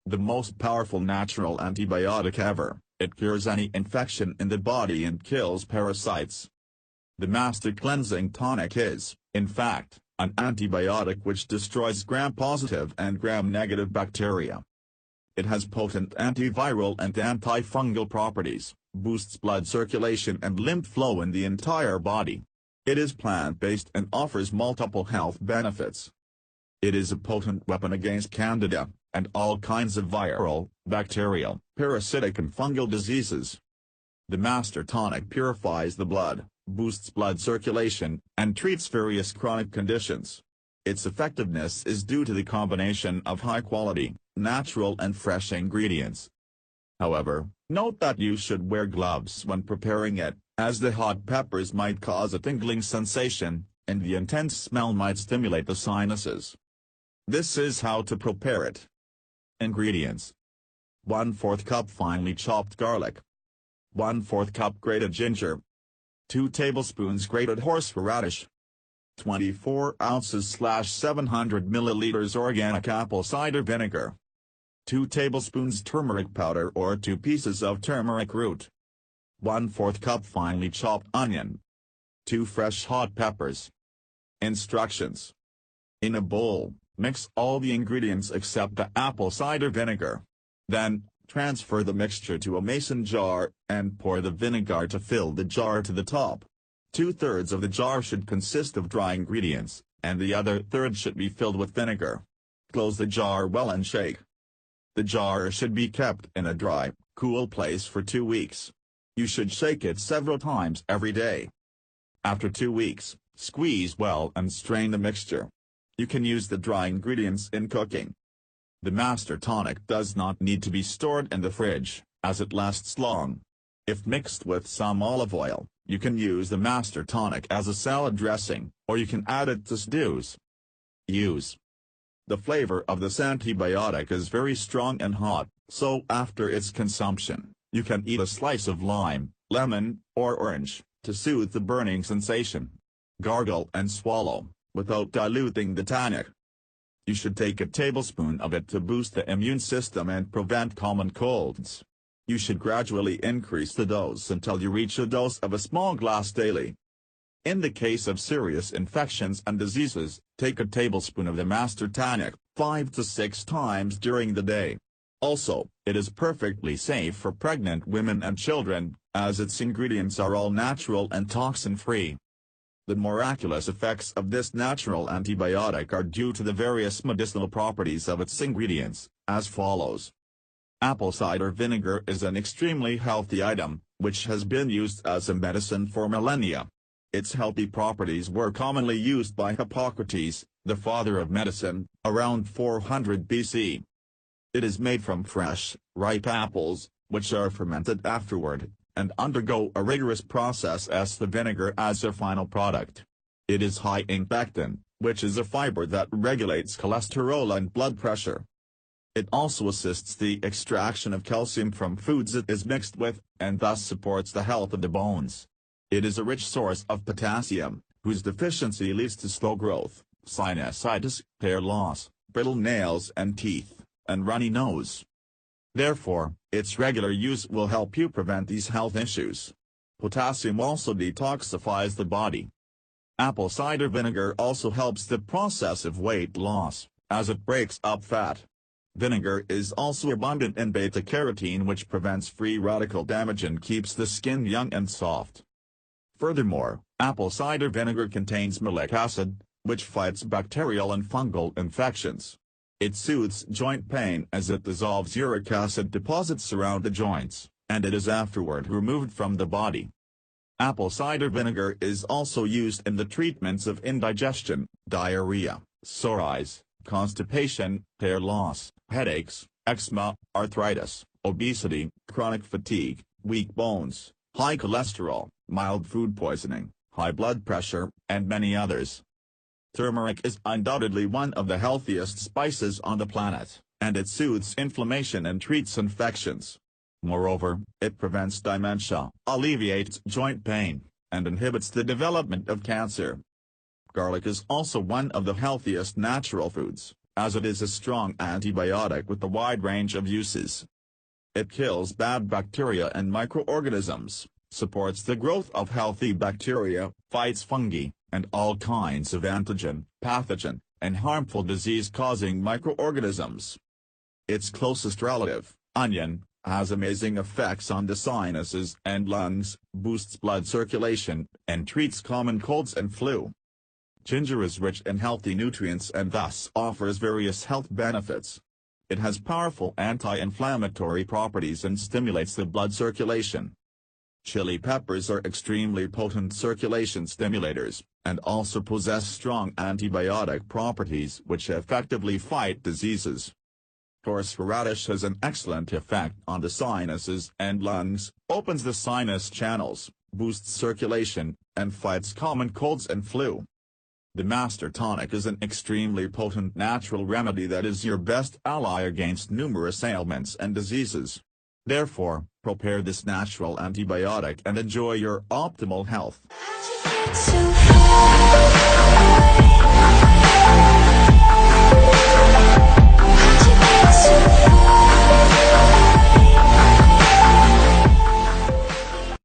the most powerful natural antibiotic ever. It cures any infection in the body and kills parasites. The Master Cleansing Tonic is, in fact, an antibiotic which destroys gram-positive and gram-negative bacteria. It has potent antiviral and antifungal properties, boosts blood circulation and lymph flow in the entire body. It is plant-based and offers multiple health benefits. It is a potent weapon against Candida, and all kinds of viral, bacterial, parasitic and fungal diseases. The Master Tonic purifies the blood, boosts blood circulation, and treats various chronic conditions. Its effectiveness is due to the combination of high-quality, natural and fresh ingredients. However, note that you should wear gloves when preparing it, as the hot peppers might cause a tingling sensation, and the intense smell might stimulate the sinuses. This is how to prepare it. Ingredients: 1/4 cup finely chopped garlic, 1/4 cup grated ginger, 2 tablespoons grated horseradish, 24 ounces/700 milliliters organic apple cider vinegar, 2 tablespoons turmeric powder or 2 pieces of turmeric root, 1/4 cup finely chopped onion, 2 fresh hot peppers. Instructions: in a bowl, mix all the ingredients except the apple cider vinegar. Then, transfer the mixture to a mason jar, and pour the vinegar to fill the jar to the top. 2/3 of the jar should consist of dry ingredients, and the other third should be filled with vinegar. Close the jar well and shake. The jar should be kept in a dry, cool place for 2 weeks. You should shake it several times every day. After 2 weeks, squeeze well and strain the mixture. You can use the dry ingredients in cooking. The Master Tonic does not need to be stored in the fridge, as it lasts long. If mixed with some olive oil, you can use the Master Tonic as a salad dressing, or you can add it to stews. Use: the flavor of this antibiotic is very strong and hot, so after its consumption, you can eat a slice of lime, lemon, or orange, to soothe the burning sensation. Gargle and swallow, without diluting the tonic. You should take a tablespoon of it to boost the immune system and prevent common colds. You should gradually increase the dose until you reach a dose of a small glass daily. In the case of serious infections and diseases, take a tablespoon of the Master Tonic 5 to 6 times during the day. Also, it is perfectly safe for pregnant women and children, as its ingredients are all natural and toxin-free. The miraculous effects of this natural antibiotic are due to the various medicinal properties of its ingredients, as follows. Apple cider vinegar is an extremely healthy item, which has been used as a medicine for millennia. Its healthy properties were commonly used by Hippocrates, the father of medicine, around 400 BC. It is made from fresh, ripe apples, which are fermented afterward, and undergo a rigorous process as the vinegar as a final product. It is high in pectin, which is a fiber that regulates cholesterol and blood pressure. It also assists the extraction of calcium from foods it is mixed with, and thus supports the health of the bones. It is a rich source of potassium, whose deficiency leads to slow growth, sinusitis, hair loss, brittle nails and teeth, and runny nose. Therefore, its regular use will help you prevent these health issues. Potassium also detoxifies the body. Apple cider vinegar also helps the process of weight loss, as it breaks up fat. Vinegar is also abundant in beta-carotene, which prevents free radical damage and keeps the skin young and soft. Furthermore, apple cider vinegar contains malic acid, which fights bacterial and fungal infections. It soothes joint pain as it dissolves uric acid deposits around the joints, and it is afterward removed from the body. Apple cider vinegar is also used in the treatments of indigestion, diarrhea, sore eyes, constipation, hair loss, headaches, eczema, arthritis, obesity, chronic fatigue, weak bones, high cholesterol, mild food poisoning, high blood pressure, and many others. Turmeric is undoubtedly one of the healthiest spices on the planet, and it soothes inflammation and treats infections. Moreover, it prevents dementia, alleviates joint pain, and inhibits the development of cancer. Garlic is also one of the healthiest natural foods, as it is a strong antibiotic with a wide range of uses. It kills bad bacteria and microorganisms, supports the growth of healthy bacteria, fights fungi, and all kinds of antigen, pathogen, and harmful disease-causing microorganisms. Its closest relative, onion, has amazing effects on the sinuses and lungs, boosts blood circulation, and treats common colds and flu. Ginger is rich in healthy nutrients and thus offers various health benefits. It has powerful anti-inflammatory properties and stimulates the blood circulation. Chili peppers are extremely potent circulation stimulators, and also possess strong antibiotic properties which effectively fight diseases. Horseradish has an excellent effect on the sinuses and lungs, opens the sinus channels, boosts circulation, and fights common colds and flu. The Master Tonic is an extremely potent natural remedy that is your best ally against numerous ailments and diseases. Therefore, prepare this natural antibiotic and enjoy your optimal health.